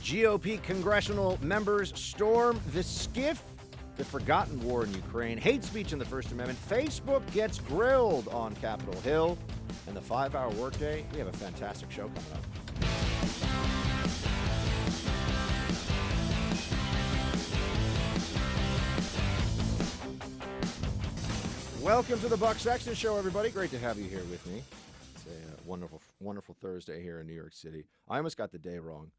GOP congressional members storm the SCIF, the forgotten war in Ukraine, hate speech in the First Amendment, Facebook gets grilled on Capitol Hill, and the 5-hour workday. We have a fantastic show coming up. Welcome to the Buck Sexton Show, everybody. Great to have you here with me. It's a wonderful, wonderful Thursday here in New York City. I almost got the day wrong.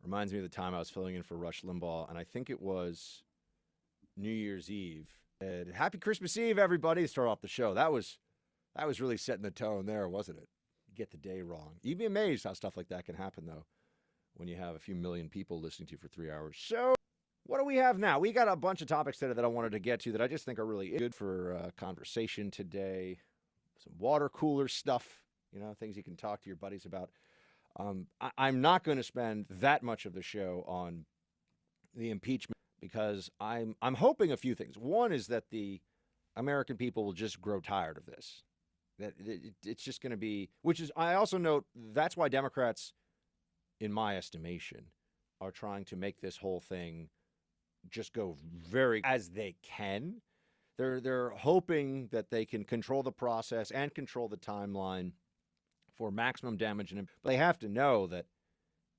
Reminds me of the time I was filling in for Rush Limbaugh, and I think it was New Year's Eve. And happy Christmas Eve, everybody, to start off the show. That was really setting the tone there, wasn't it? Get the day wrong. You'd be amazed how stuff like that can happen, though, when you have a few million people listening to you for 3 hours. So what do we have now? We got a bunch of topics today that I wanted to get to that I just think are really good for conversation today. Some water cooler stuff, things you can talk to your buddies about. I'm not going to spend that much of the show on the impeachment because I'm hoping a few things. One is that the American people will just grow tired of this. That it's just going to be, which is, I also note, that's why Democrats, in my estimation, are trying to make this whole thing just go very as they can. They're hoping that they can control the process and control the timeline for maximum damage, but they have to know that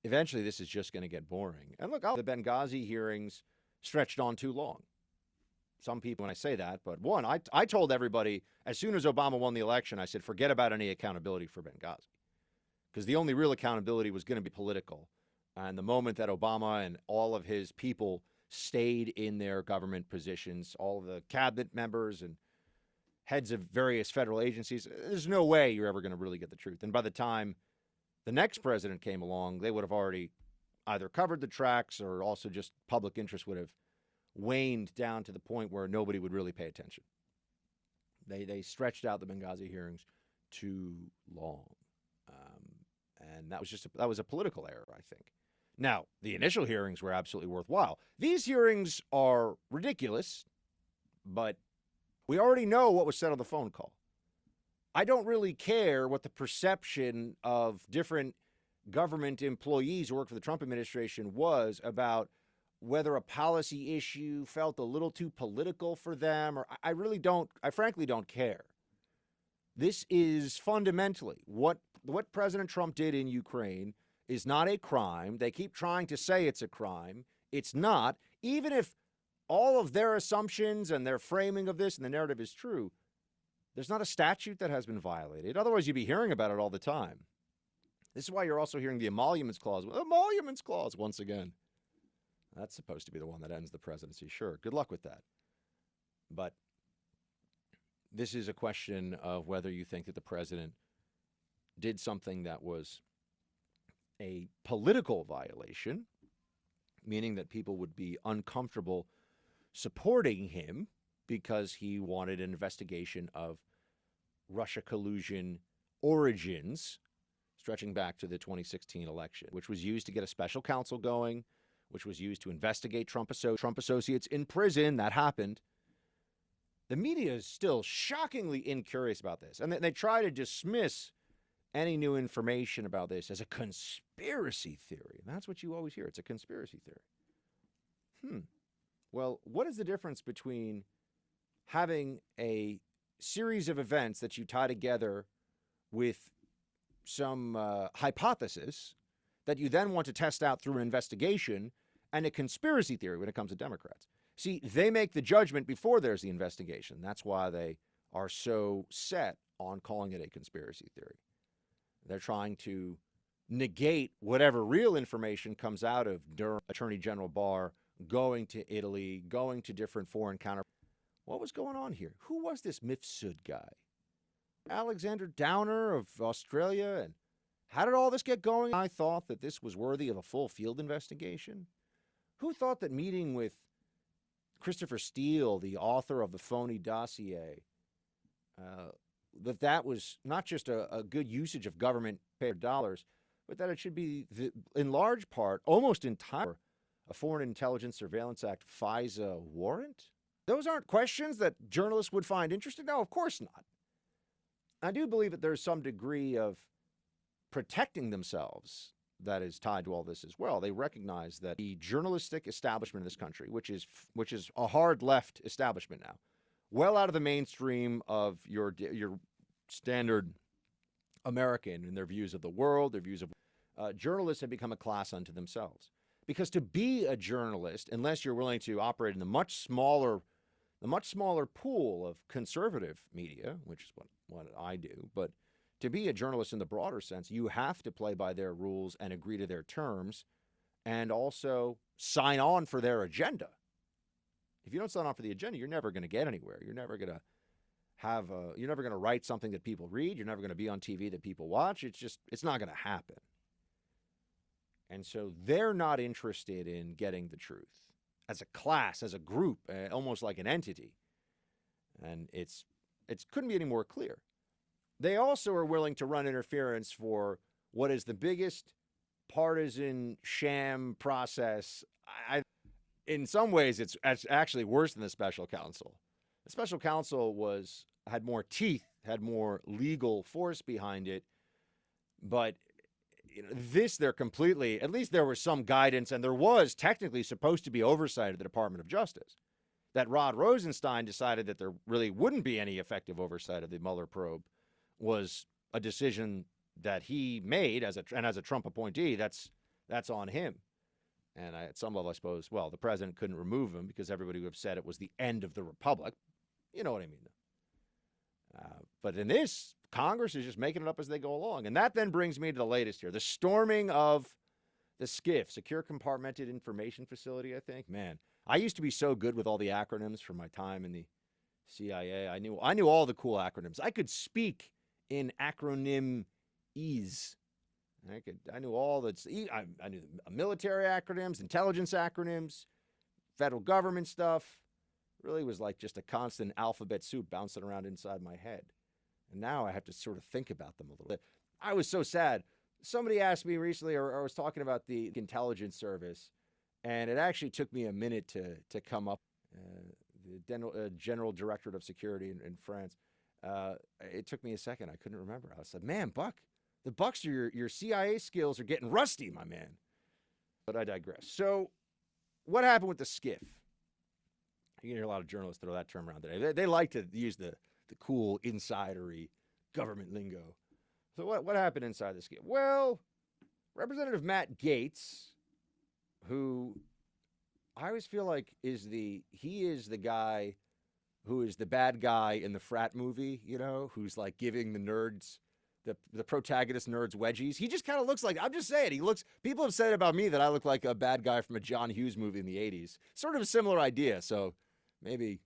eventually this is just going to get boring. And look, the Benghazi hearings stretched on too long. Some people, when I say that, but one, I told everybody as soon as Obama won the election, I said, forget about any accountability for Benghazi, because the only real accountability was going to be political. And the moment that Obama and all of his people stayed in their government positions, all of the cabinet members and heads of various federal agencies, there's no way you're ever going to really get the truth. And by the time the next president came along, they would have already either covered the tracks or also just public interest would have waned down to the point where nobody would really pay attention. They stretched out the Benghazi hearings too long. And that was a political error, I think. Now, the initial hearings were absolutely worthwhile. These hearings are ridiculous, but we already know what was said on the phone call. I don't really care what the perception of different government employees who work for the Trump administration was about whether a policy issue felt a little too political for them, or I frankly don't care. This is fundamentally what President Trump did in Ukraine is not a crime. They keep trying to say it's a crime. It's not. Even if all of their assumptions and their framing of this and the narrative is true, there's not a statute that has been violated. Otherwise, you'd be hearing about it all the time. This is why you're also hearing the emoluments clause. Emoluments clause, once again. That's supposed to be the one that ends the presidency. Sure, good luck with that. But this is a question of whether you think that the president did something that was a political violation, meaning that people would be uncomfortable supporting him because he wanted an investigation of Russia collusion origins stretching back to the 2016 election, which was used to get a special counsel going, which was used to investigate Trump associates in prison. That happened. The media is still shockingly incurious about this, and they try to dismiss any new information about this as a conspiracy theory. And that's what you always hear. It's a conspiracy theory. Well, what is the difference between having a series of events that you tie together with some hypothesis that you then want to test out through an investigation and a conspiracy theory when it comes to Democrats? See, they make the judgment before there's the investigation. That's why they are so set on calling it a conspiracy theory. They're trying to negate whatever real information comes out of Durham Attorney General Barr going to Italy, going to different foreign counterparts. What was going on here? Who was this Mifsud guy? Alexander Downer of Australia? And how did all this get going? I thought that this was worthy of a full field investigation. Who thought that meeting with Christopher Steele, the author of the phony dossier, that was not just a good usage of government paid dollars, but that it should be, in large part, almost entirely, a Foreign Intelligence Surveillance Act FISA warrant? Those aren't questions that journalists would find interesting. No, of course not. I do believe that there's some degree of protecting themselves that is tied to all this as well. They recognize that the journalistic establishment in this country, which is a hard left establishment now, well out of the mainstream of your standard American and their views of the world, their views of journalists have become a class unto themselves. Because to be a journalist, unless you're willing to operate in the much smaller pool of conservative media, which is what I do, but to be a journalist in the broader sense, you have to play by their rules and agree to their terms and also sign on for their agenda. If you don't sign on for the agenda, you're never going to get anywhere. You're never going to you're never going to write something that people read. You're never going to be on TV that people watch. It's not going to happen. And so they're not interested in getting the truth as a class, as a group, almost like an entity. And it couldn't be any more clear. They also are willing to run interference for what is the biggest partisan sham process. In some ways, it's actually worse than the special counsel. The special counsel had more teeth, had more legal force behind it, but they're completely, at least there was some guidance, and there was technically supposed to be oversight of the Department of Justice. That Rod Rosenstein decided that there really wouldn't be any effective oversight of the Mueller probe was a decision that he made as a Trump appointee. That's on him. And at some level, I suppose, well, the president couldn't remove him because everybody would have said it was the end of the republic. You know what I mean? But in this, Congress is just making it up as they go along. And that then brings me to the latest here, the storming of the SCIF, Secure Compartmented Information Facility, I think. Man, I used to be so good with all the acronyms from my time in the CIA. I knew all the cool acronyms. I could speak in acronym-ese. I knew all the I knew the military acronyms, intelligence acronyms, federal government stuff. Really was like just a constant alphabet soup bouncing around inside my head. And now I have to sort of think about them a little bit. I was so sad. Somebody asked me recently, or I was talking about the intelligence service, and it actually took me a minute to come up. The General Directorate of Security in France. It took me a second. I couldn't remember. I said, man, Buck, your CIA skills are getting rusty, my man. But I digress. So what happened with the SCIF? You can hear a lot of journalists throw that term around today. They like to use the cool insidery government lingo. So what happened inside the SCIF? Well, Representative Matt Gaetz, who I always feel like he is the guy who is the bad guy in the frat movie, who's like giving the nerds, the protagonist nerds wedgies. He just kind of looks like, I'm just saying, people have said about me that I look like a bad guy from a John Hughes movie in the 80s. Sort of a similar idea. So maybe,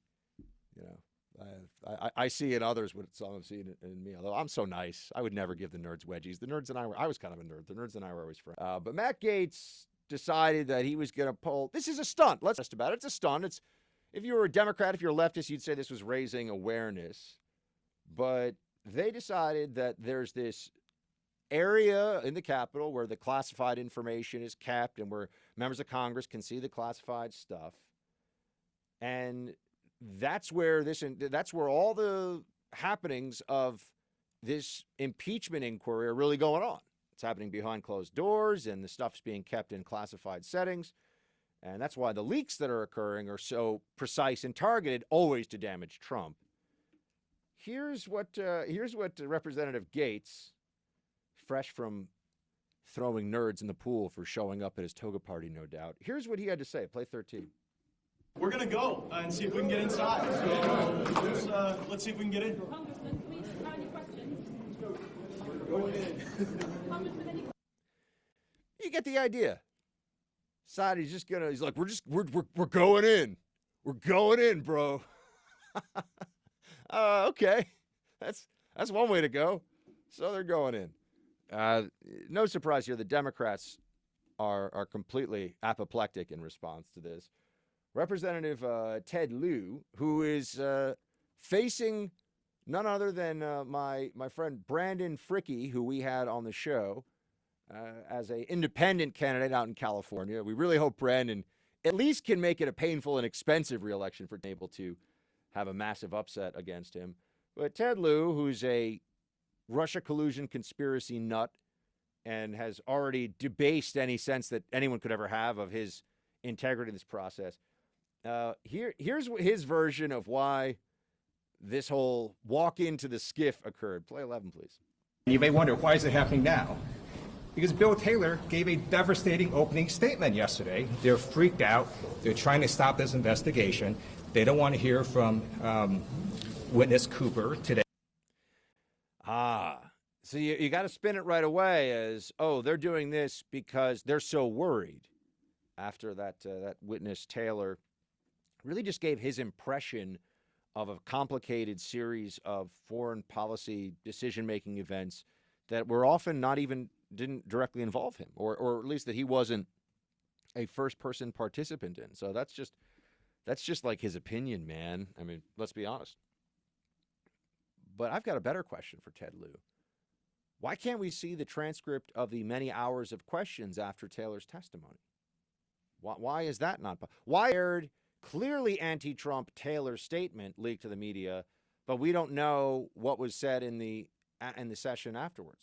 I see in others what some have seen in me. Although I'm so nice, I would never give the nerds wedgies. The nerds and I was kind of a nerd. The nerds and I were always friends. But Matt Gaetz decided that he was going to pull, this is a stunt. Let's just about it. It's a stunt. If you were a Democrat, if you're a leftist, you'd say this was raising awareness. But they decided that there's this area in the Capitol where the classified information is kept and where members of Congress can see the classified stuff. And that's where all the happenings of this impeachment inquiry are really going on. It's happening behind closed doors, and the stuff's being kept in classified settings. And that's why the leaks that are occurring are so precise and targeted, always to damage Trump. Here's what Representative Gaetz, fresh from throwing nerds in the pool for showing up at his toga party, no doubt. Here's what he had to say. Play 13. We're going to go and see if we can get inside. So let's see if we can get in. Congressman, please, how many questions? Go in. Congressman, any You get the idea. He's like, we're going in. We're going in, bro. Okay. That's one way to go. So they're going in. No surprise here. The Democrats are completely apoplectic in response to this. Representative Ted Lieu, who is facing none other than my friend Brandon Fricke, who we had on the show as an independent candidate out in California. We really hope Brandon at least can make it a painful and expensive reelection for being able to have a massive upset against him. But Ted Lieu, who's a Russia collusion conspiracy nut and has already debased any sense that anyone could ever have of his integrity in this process. Here's his version of why this whole walk into the SCIF occurred. Play 11, please. You may wonder, why is it happening now? Because Bill Taylor gave a devastating opening statement yesterday. They're freaked out. They're trying to stop this investigation. They don't want to hear from witness Cooper today. So you got to spin it right away as, oh, they're doing this because they're so worried. After that witness Taylor really just gave his impression of a complicated series of foreign policy decision-making events that were often didn't directly involve him, or at least that he wasn't a first-person participant in. So that's just like his opinion, man. I mean, let's be honest. But I've got a better question for Ted Lieu. Why can't we see the transcript of the many hours of questions after Taylor's testimony? Why is that not? Why aired clearly anti-Trump Taylor's statement leaked to the media, but we don't know what was said in the session afterwards?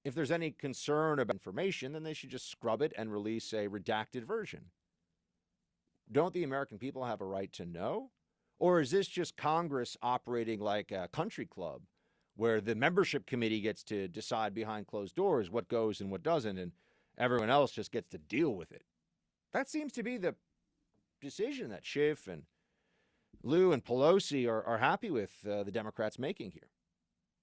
If there's any concern about information, then they should just scrub it and release a redacted version. Don't the American people have a right to know? Or is this just Congress operating like a country club where the membership committee gets to decide behind closed doors what goes and what doesn't, and everyone else just gets to deal with it? That seems to be the decision that Schiff and Lieu and Pelosi are happy with the Democrats making here.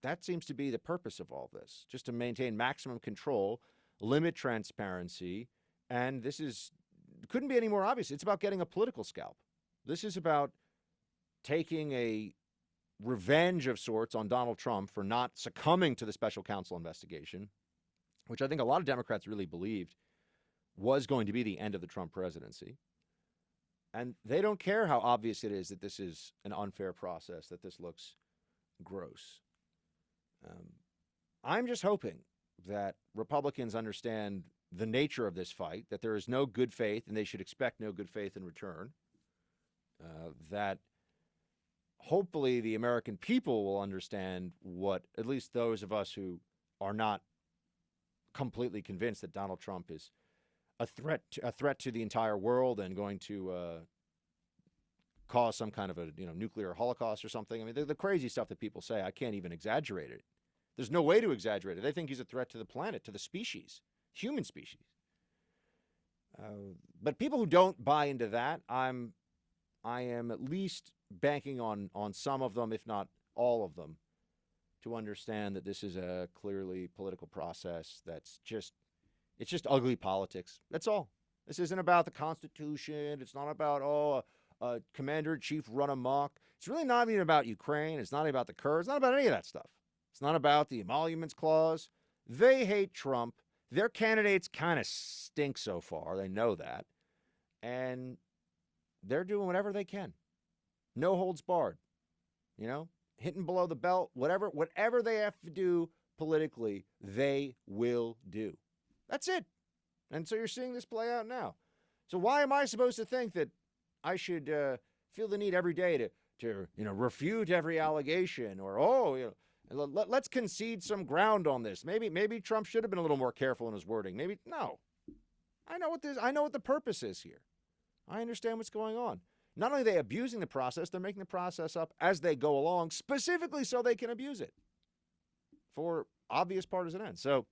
That seems to be the purpose of all this, just to maintain maximum control, limit transparency, and couldn't be any more obvious. It's about getting a political scalp. This is about taking a revenge of sorts on Donald Trump for not succumbing to the special counsel investigation, which I think a lot of Democrats really believed was going to be the end of the Trump presidency. And they don't care how obvious it is that this is an unfair process, that this looks gross. I'm just hoping that Republicans understand the nature of this fight, that there is no good faith, and they should expect no good faith in return, that hopefully the American people will understand what, at least those of us who are not completely convinced that Donald Trump is a threat to the entire world and going to cause some kind of a nuclear holocaust or something. I mean, the crazy stuff that people say, I can't even exaggerate it. There's no way to exaggerate it. They think he's a threat to the planet, to the species, human species. But people who don't buy into that, I am at least banking on some of them, if not all of them, to understand that this is a clearly political process that's just ugly politics. That's all. This isn't about the Constitution. It's not about, a commander-in-chief run amok. It's really not even about Ukraine. It's not about the Kurds. It's not about any of that stuff. It's not about the emoluments clause. They hate Trump. Their candidates kind of stink so far. They know that. And they're doing whatever they can. No holds barred. Hitting below the belt, whatever they have to do politically, they will do. That's it. And so you're seeing this play out now. So why am I supposed to think that I should feel the need every day to refute every allegation or, let's concede some ground on this. Maybe Trump should have been a little more careful in his wording. Maybe no. I know what the purpose is here. I understand what's going on. Not only are they abusing the process, they're making the process up as they go along, specifically so they can abuse it for obvious partisan ends. So,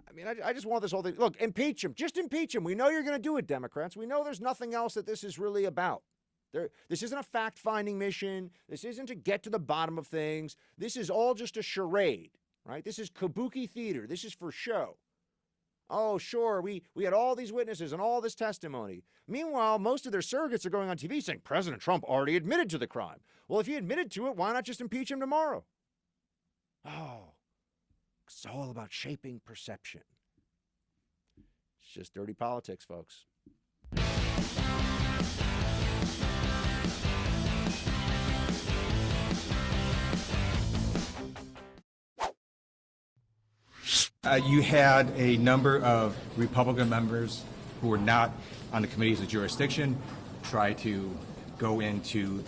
I mean, I just want this whole thing. Look, impeach him. Just impeach him. We know you're going to do it, Democrats. We know there's nothing else that this is really about. This isn't a fact-finding mission. This isn't to get to the bottom of things. This is all just a charade, right? This is kabuki theater. This is for show. Oh, sure, we had all these witnesses and all this testimony. Meanwhile, most of their surrogates are going on TV saying President Trump already admitted to the crime. Well, if he admitted to it, why not just impeach him tomorrow? Oh, it's all about shaping perception. It's just dirty politics, folks. You had a number of Republican members who were not on the committees of jurisdiction try to go into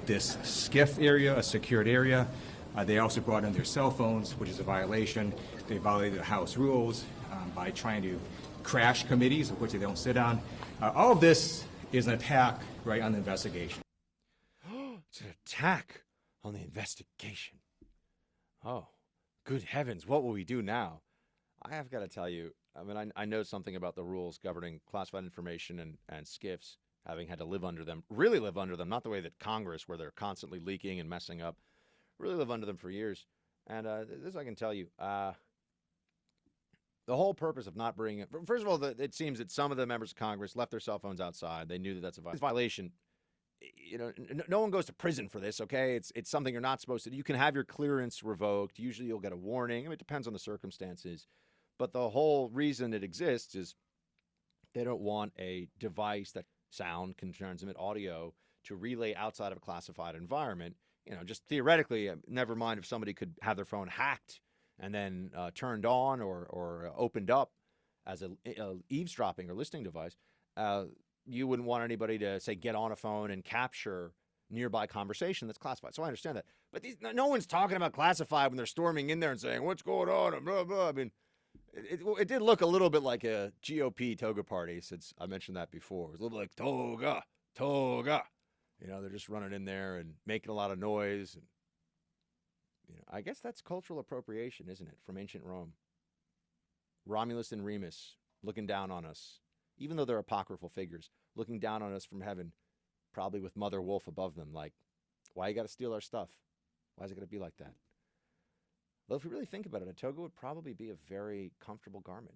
this SCIF area, a secured area. They also brought in their cell phones, which is a violation. They violated the House rules by trying to crash committees, of which they don't sit on. All of this is an attack, right, on the investigation. It's an attack on the investigation. Oh, good heavens, what will we do now? I have got to tell you, I mean, I know something about the rules governing classified information and SCIFs, having had to live under them, really live under them, not the way that Congress, where they're constantly leaking and messing up, really live under them for years. And this I can tell you, the whole purpose of not bringing it, first of all, it seems that some of the members of Congress left their cell phones outside. They knew that that's a violation. You know, no one goes to prison for this, okay? It's something you're not supposed to do. You can have your clearance revoked. Usually you'll get a warning. I mean, it depends on the circumstances. But the whole reason it exists is they don't want a device that sound can transmit audio to relay outside of a classified environment. You know, just theoretically, never mind if somebody could have their phone hacked and then turned on or opened up as a eavesdropping or listening device. You wouldn't want anybody to, say, get on a phone and capture nearby conversation that's classified. So I understand that. But no one's talking about classified when they're storming in there and saying, what's going on? And blah, blah. I mean, it did look a little bit like a GOP toga party, since I mentioned that before. It was a little like toga, toga. You know, they're just running in there and making a lot of noise. And, you know, I guess that's cultural appropriation, isn't it, from ancient Rome? Romulus and Remus looking down on us, even though they're apocryphal figures, looking down on us from heaven, probably with Mother Wolf above them, like, why you got to steal our stuff? Why is it going to be like that? Well, if we really think about it, a toga would probably be a very comfortable garment,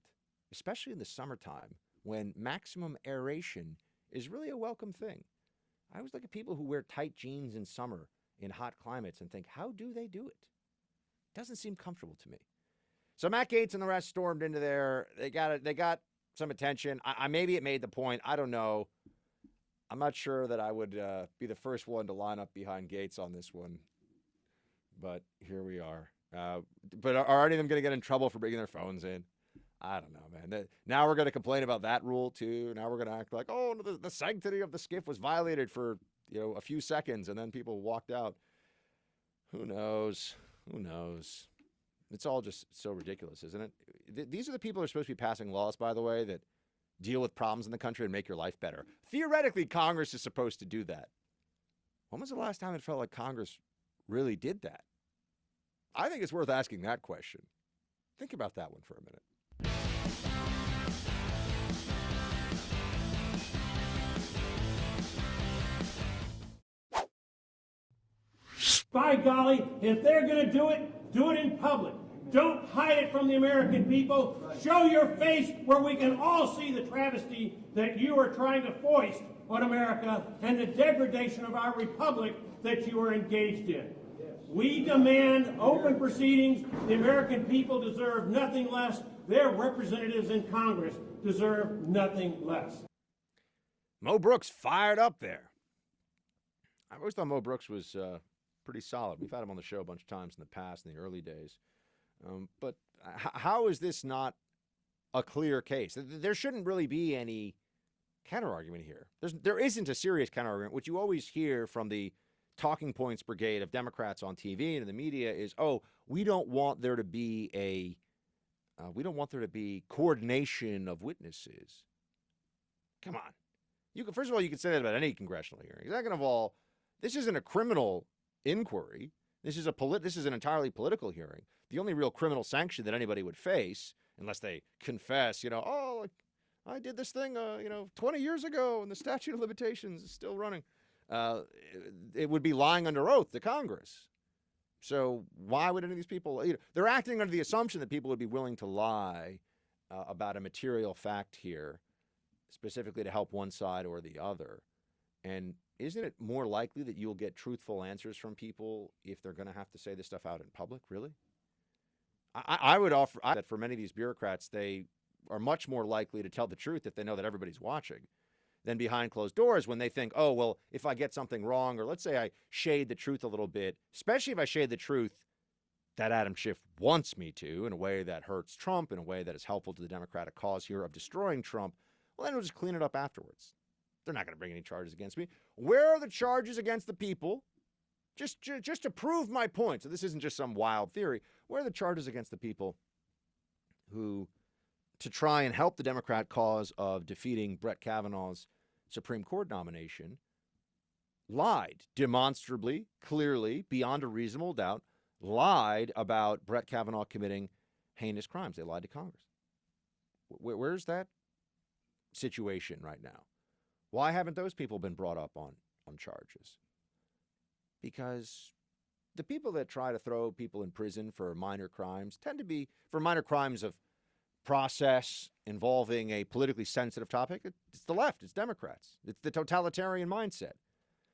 especially in the summertime when maximum aeration is really a welcome thing. I always look at people who wear tight jeans in summer in hot climates and think, how do they do it? Doesn't seem comfortable to me. So Matt Gaetz and the rest stormed into there. They got some attention. Maybe it made the point. I don't know. I'm not sure that I would be the first one to line up behind Gaetz on this one. But here we are. But are any of them going to get in trouble for bringing their phones in? I don't know, man. Now we're going to complain about that rule, too. Now we're going to act like, oh, the sanctity of the SCIF was violated for, a few seconds, and then people walked out. Who knows? Who knows? It's all just so ridiculous, isn't it? These are the people who are supposed to be passing laws, by the way, that deal with problems in the country and make your life better. Theoretically, Congress is supposed to do that. When was the last time it felt like Congress really did that? I think it's worth asking that question. Think about that one for a minute. By golly, if they're going to do it in public. Don't hide it from the American people. Show your face where we can all see the travesty that you are trying to foist on America and the degradation of our republic that you are engaged in. We demand open proceedings. The American people deserve nothing less. Their representatives in Congress deserve nothing less. Mo Brooks fired up there. I always thought Mo Brooks was pretty solid. We've had him on the show a bunch of times in the past, in the early days. But how is this not a clear case? There shouldn't really be any counterargument here. There isn't a serious counterargument. What you always hear from the talking points brigade of Democrats on TV and in the media is, oh, we don't want there to be coordination of witnesses. Come on. First of all, you can say that about any congressional hearing. Second of all, this isn't a criminal inquiry. This is an entirely political hearing. The only real criminal sanction that anybody would face, unless they confess, I did this thing, 20 years ago, and the statute of limitations is still running. It would be lying under oath to Congress. So why would any of these people, they're acting under the assumption that people would be willing to lie about a material fact here, specifically to help one side or the other. And isn't it more likely that you'll get truthful answers from people if they're going to have to say this stuff out in public, really? I would offer that for many of these bureaucrats, they are much more likely to tell the truth if they know that everybody's watching than behind closed doors when they think, oh, well, if I get something wrong, or let's say I shade the truth a little bit, especially if I shade the truth that Adam Schiff wants me to in a way that hurts Trump, in a way that is helpful to the Democratic cause here of destroying Trump, well, then we'll just clean it up afterwards. They're not going to bring any charges against me. Where are the charges against the people just to prove my point. So this isn't just some wild theory. Where are the charges against the people who, to try and help the Democrat cause of defeating Brett Kavanaugh's Supreme Court nomination, lied demonstrably, clearly, beyond a reasonable doubt, lied about Brett Kavanaugh committing heinous crimes? They lied to Congress. Where's that situation right now? Why haven't those people been brought up on charges? Because the people that try to throw people in prison for minor crimes tend to be for minor crimes of process involving a politically sensitive topic. It's the left. It's Democrats. It's the totalitarian mindset.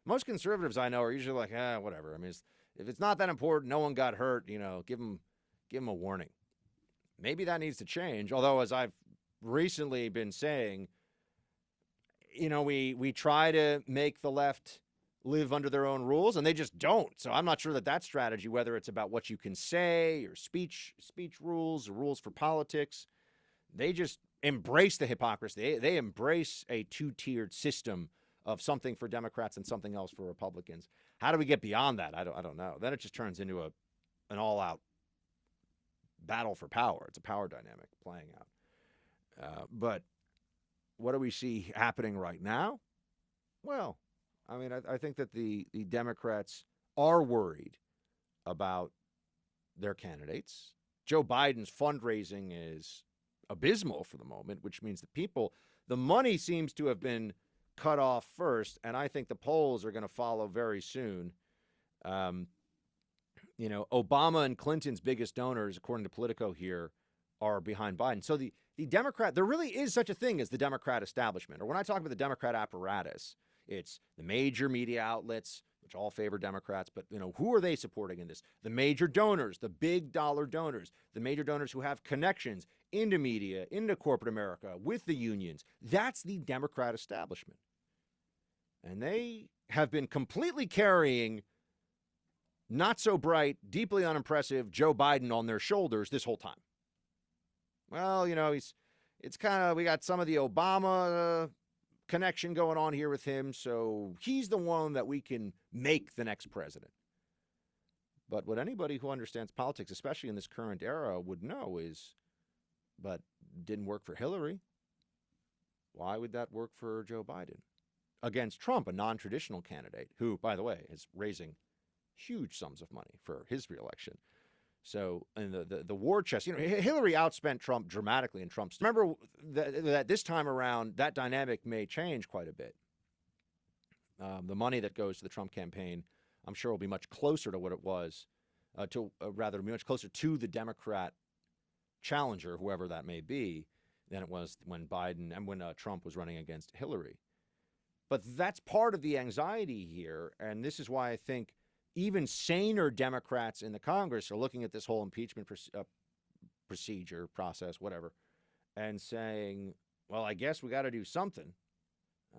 Most conservatives I know are usually like, whatever. I mean, if it's not that important, no one got hurt, give them a warning. Maybe that needs to change. Although, as I've recently been saying, we try to make the left live under their own rules, and they just don't. So I'm not sure that strategy, whether it's about what you can say or speech rules or rules for politics, they just embrace the hypocrisy. They embrace a two-tiered system of something for Democrats and something else for Republicans. How do we get beyond that? I don't know. Then it just turns into an all-out battle for power. It's a power dynamic playing out. But what do we see happening right now? Well, I mean, I think that the Democrats are worried about their candidates. Joe Biden's fundraising is abysmal for the moment, which means the money seems to have been cut off first, and I think the polls are going to follow very soon. Obama and Clinton's biggest donors, according to Politico here, are behind Biden. So the Democrat, there really is such a thing as the Democrat establishment. Or when I talk about the Democrat apparatus, it's the major media outlets, which all favor Democrats, but who are they supporting in this? The major donors, the big dollar donors, the major donors who have connections into media, into corporate America, with the unions. That's the Democrat establishment. And they have been completely carrying not so bright, deeply unimpressive Joe Biden on their shoulders this whole time. Well, it's kind of, we got some of the Obama connection going on here with him, so he's the one that we can make the next president. But what anybody who understands politics, especially in this current era, would know is, but didn't work for Hillary. Why would that work for Joe Biden? Against Trump, a non-traditional candidate, who, by the way, is raising huge sums of money for his reelection. So, and the war chest, Hillary outspent Trump dramatically in Trump's. Remember that this time around, that dynamic may change quite a bit. The money that goes to the Trump campaign, I'm sure, will be much closer to what it was, rather much closer to the Democrat challenger, whoever that may be, than it was when Biden and when Trump was running against Hillary. But that's part of the anxiety here, and this is why I think even saner Democrats in the Congress are looking at this whole impeachment procedure, process, whatever, and saying, well, I guess we got to do something.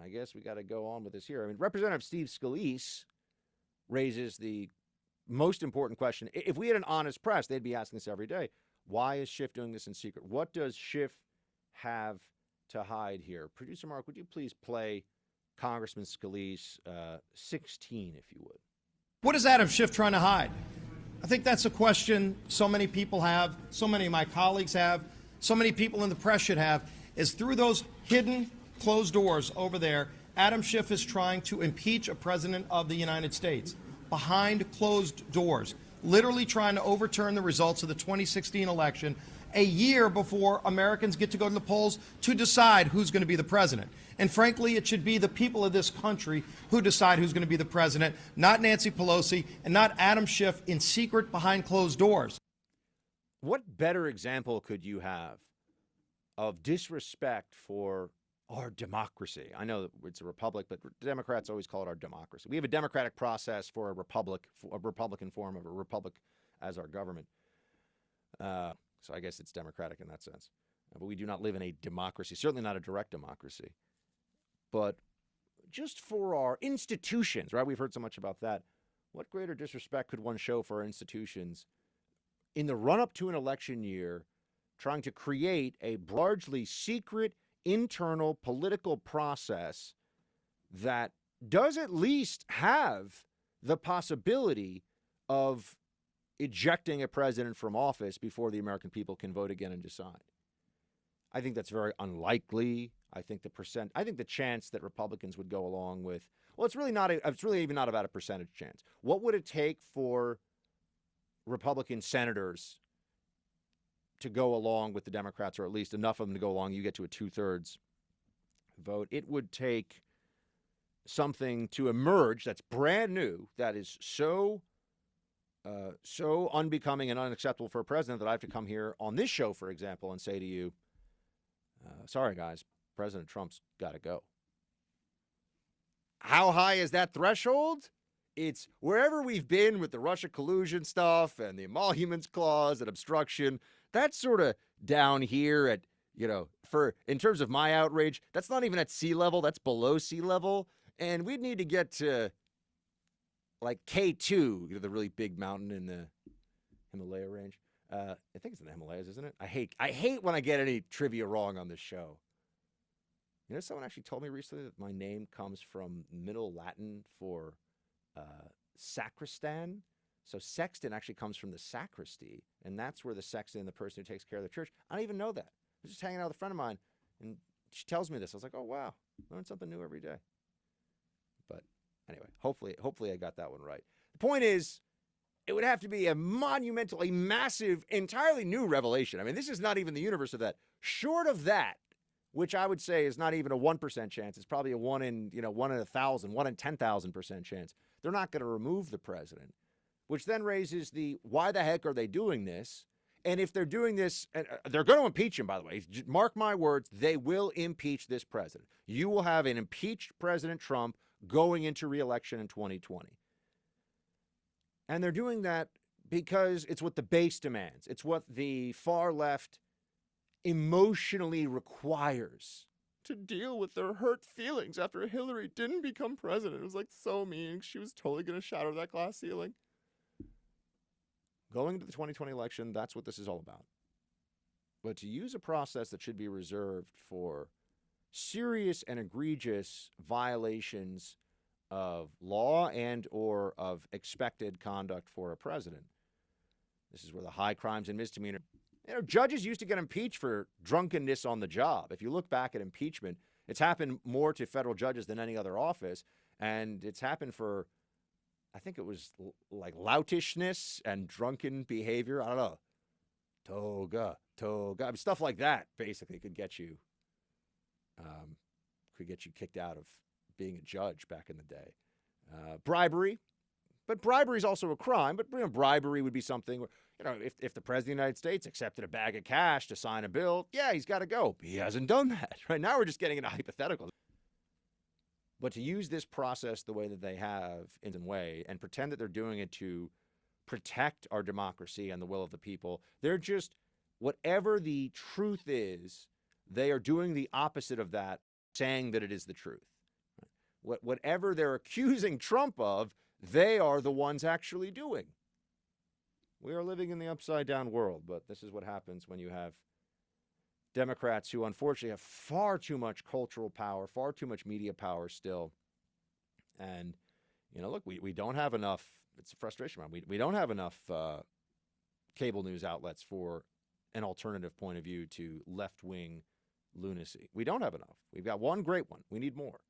I guess we got to go on with this here. I mean, Representative Steve Scalise raises the most important question. If we had an honest press, they'd be asking this every day. Why is Schiff doing this in secret? What does Schiff have to hide here? Producer Mark, would you please play Congressman Scalise 16, if you would? What is Adam Schiff trying to hide? I think that's a question so many people have, so many of my colleagues have, so many people in the press should have, is through those hidden, closed doors over there, Adam Schiff is trying to impeach a president of the United States behind closed doors, literally trying to overturn the results of the 2016 election a year before Americans get to go to the polls to decide who's going to be the president. And frankly, it should be the people of this country who decide who's going to be the president, not Nancy Pelosi and not Adam Schiff in secret behind closed doors. What better example could you have of disrespect for our democracy? I know it's a republic, but Democrats always call it our democracy. We have a democratic process for a republic, a Republican form of a republic as our government. So I guess it's democratic in that sense. But we do not live in a democracy, certainly not a direct democracy. But just for our institutions, right? We've heard so much about that. What greater disrespect could one show for our institutions in the run-up to an election year, trying to create a largely secret internal political process that does at least have the possibility of ejecting a president from office before the American people can vote again and decide. I think that's very unlikely. I think the chance that Republicans would go along with, well, it's really even not about a percentage chance. What would it take for Republican senators to go along with the Democrats, or at least enough of them to go along? You get to a 2/3 vote. It would take something to emerge that's brand new, that is so unbecoming and unacceptable for a president that I have to come here on this show, for example, and say to you, sorry, guys, President Trump's got to go. How high is that threshold? It's wherever we've been with the Russia collusion stuff and the emoluments clause and obstruction. That's sort of down here at, in terms of my outrage, that's not even at sea level. That's below sea level. And we'd need to get to like K2, the really big mountain in the Himalaya range. I think it's in the Himalayas, isn't it? I hate when I get any trivia wrong on this show. Someone actually told me recently that my name comes from Middle Latin for sacristan. So Sexton actually comes from the sacristy, and that's where the sexton, the person who takes care of the church. I don't even know that. I was just hanging out with a friend of mine, and she tells me this. I was like, oh, wow, learn something new every day. But anyway, hopefully I got that one right. The point is, it would have to be a monumental, a massive, entirely new revelation. I mean, this is not even the universe of that. Short of that, which I would say is not even a 1% chance. It's probably a 1 in 1,000, 1 in 10,000% chance. They're not going to remove the president, which then raises the why the heck are they doing this? And if they're doing this, they're going to impeach him, by the way. Mark my words, they will impeach this president. You will have an impeached President Trump going into re-election in 2020. And they're doing that because it's what the base demands. It's what the far left emotionally requires to deal with their hurt feelings after Hillary didn't become president. It was like so mean. She was totally going to shatter that glass ceiling. Going into the 2020 election, that's what this is all about. But to use a process that should be reserved for serious and egregious violations of law and or of expected conduct for a president. This is where the high crimes and misdemeanor. Judges used to get impeached for drunkenness on the job. If you look back at impeachment, it's happened more to federal judges than any other office. And it's happened for, I think it was like loutishness and drunken behavior. I don't know. Toga. I mean, stuff like that basically could get you kicked out of being a judge back in the day. Bribery. But bribery is also a crime. But bribery would be something where, if the president of the United States accepted a bag of cash to sign a bill, yeah, he's got to go. But he hasn't done that. Right now we're just getting into hypothetical. But to use this process the way that they have in a way and pretend that they're doing it to protect our democracy and the will of the people, they're just, whatever the truth is, they are doing the opposite of that, saying that it is the truth. Whatever they're accusing Trump of, they are the ones actually doing. We are living in the upside down world, but this is what happens when you have Democrats who unfortunately have far too much cultural power, far too much media power still. And, look, we don't have enough, it's a frustration. We don't have enough cable news outlets for an alternative point of view to left-wing lunacy. We don't have enough. We've got one great one. We need more.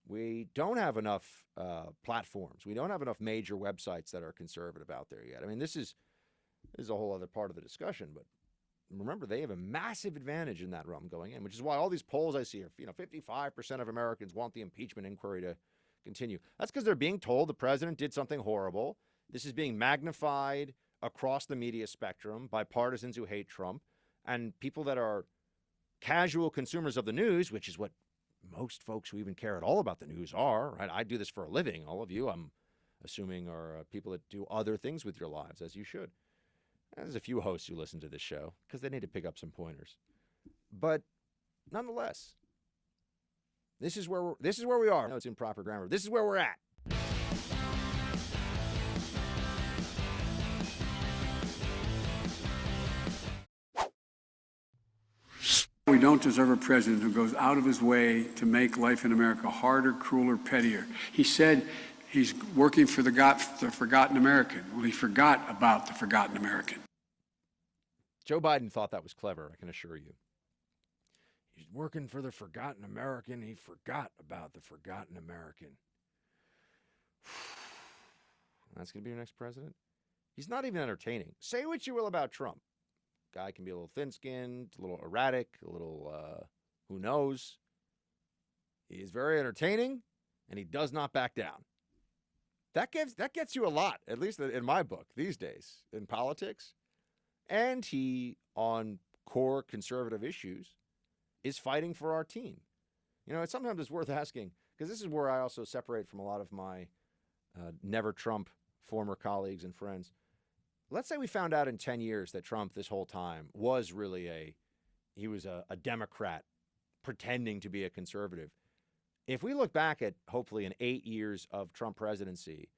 We don't have enough platforms. We don't have enough major websites that are conservative out there yet. I mean, this is a whole other part of the discussion, but remember, they have a massive advantage in that realm going in, which is why all these polls I see are, 55% of Americans want the impeachment inquiry to continue. That's because they're being told the president did something horrible. This is being magnified across the media spectrum by partisans who hate Trump and people that are casual consumers of the news, which is what most folks who even care at all about the news are, right? I do this for a living. All of you, I'm assuming, are people that do other things with your lives, as you should. And there's a few hosts who listen to this show because they need to pick up some pointers. But nonetheless, this is where we are. I know it's improper grammar. This is where we're at. We don't deserve a president who goes out of his way to make life in America harder, crueler, pettier. He said He's working for the forgotten American. Well, he forgot about the forgotten American. Joe Biden thought that was clever, I can assure you. He's working for the forgotten American. He forgot about the forgotten American. That's going to be your next president? He's not even entertaining. Say what you will about Trump. Guy can be a little thin-skinned, a little erratic, a little, who knows. He is very entertaining, and he does not back down. That gets you a lot, at least in my book these days, in politics. And he, on core conservative issues, is fighting for our team. You know, sometimes it's worth asking, because this is where I also separate from a lot of my never Trump former colleagues and friends. Let's say we found out in 10 years that Trump this whole time was really a Democrat pretending to be a conservative. If we look back at hopefully an 8 years of Trump presidency,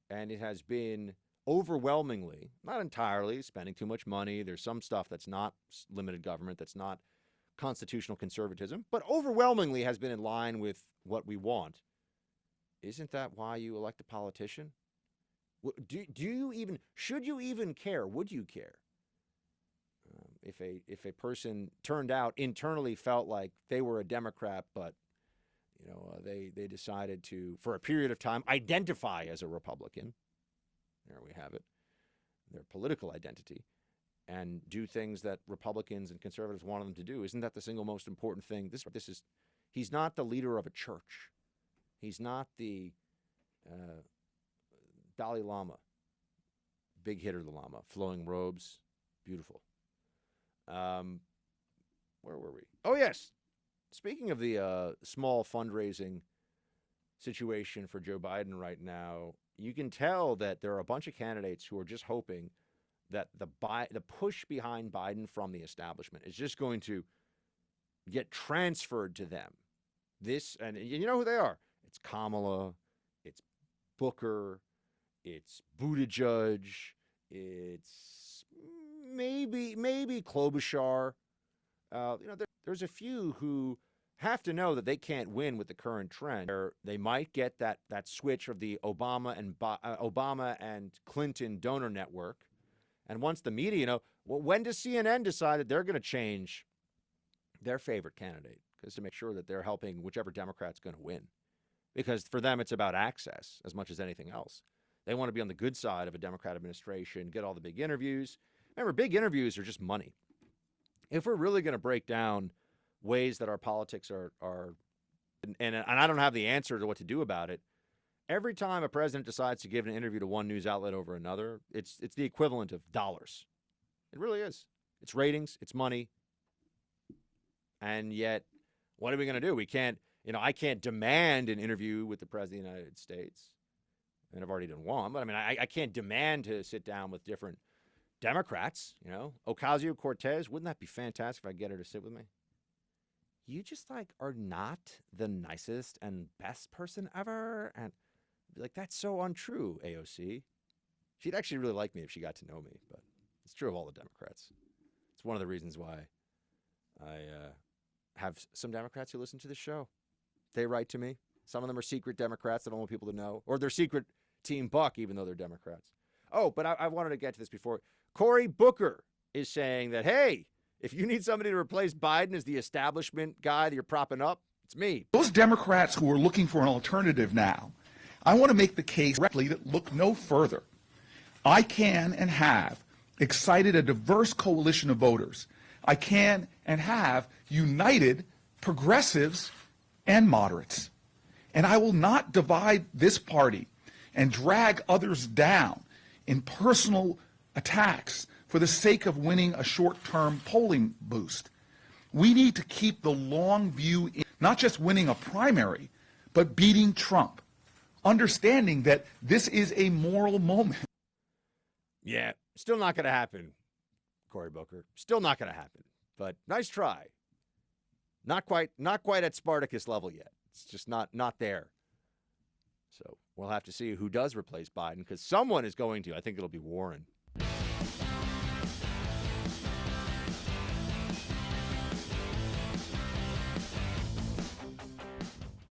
and it has been overwhelmingly, not entirely, spending too much money. There's some stuff that's not limited government, that's not constitutional conservatism, but overwhelmingly has been in line with what we want. Isn't that why you elect a politician? Do you even, should you even care? Would you care? If a person turned out internally felt like they were a Democrat, but they decided to, for a period of time, identify as a Republican. There we have it. Their political identity, and do things that Republicans and conservatives wanted them to do. Isn't that the single most important thing? He's not the leader of a church. He's not the Dalai Lama. Big hitter, the Lama. Flowing robes. Beautiful. Where were we? Oh, yes. Speaking of the small fundraising situation for Joe Biden right now, you can tell that there are a bunch of candidates who are just hoping that the push behind Biden from the establishment is just going to get transferred to them. And you know who they are. It's Kamala, it's Booker, it's Buttigieg, it's maybe Klobuchar. There's a few who have to know that they can't win with the current trend. They might get that switch of the Obama and Clinton donor network. And once the media, when does CNN decide that they're going to change their favorite candidate? Because to make sure that they're helping whichever Democrat's going to win. Because for them, it's about access as much as anything else. They want to be on the good side of a Democrat administration, get all the big interviews. Remember, big interviews are just money. If we're really going to break down ways that our politics are and I don't have the answer to what to do about it, every time a president decides to give an interview to one news outlet over another, it's the equivalent of dollars. It really is. It's ratings, it's money. And yet, what are we going to do? We can't, I can't demand an interview with the President of the United States. And I've already done one, but I can't demand to sit down with different Democrats, Ocasio-Cortez. Wouldn't that be fantastic if I get her to sit with me? You just are not the nicest and best person ever. And that's so untrue, AOC. She'd actually really like me if she got to know me, but it's true of all the Democrats. It's one of the reasons why I have some Democrats who listen to the show. They write to me. Some of them are secret Democrats that don't want people to know, or they're secret Team Buck, even though they're Democrats. Oh, but I wanted to get to this before. Cory Booker is saying that, hey, if you need somebody to replace Biden as the establishment guy that you're propping up, it's me. Those Democrats who are looking for an alternative now, I want to make the case directly that look no further. I can and have excited a diverse coalition of voters. I can and have united progressives and moderates. And I will not divide this party and drag others down in personal attacks for the sake of winning a short-term polling boost. We need to keep the long view in not just winning a primary, but beating Trump, understanding that this is a moral moment. Yeah, still not going to happen, Cory Booker. Still not going to happen. But nice try. Not quite at Spartacus level yet. It's just not there. So we'll have to see who does replace Biden, because someone is going to. I think it'll be Warren.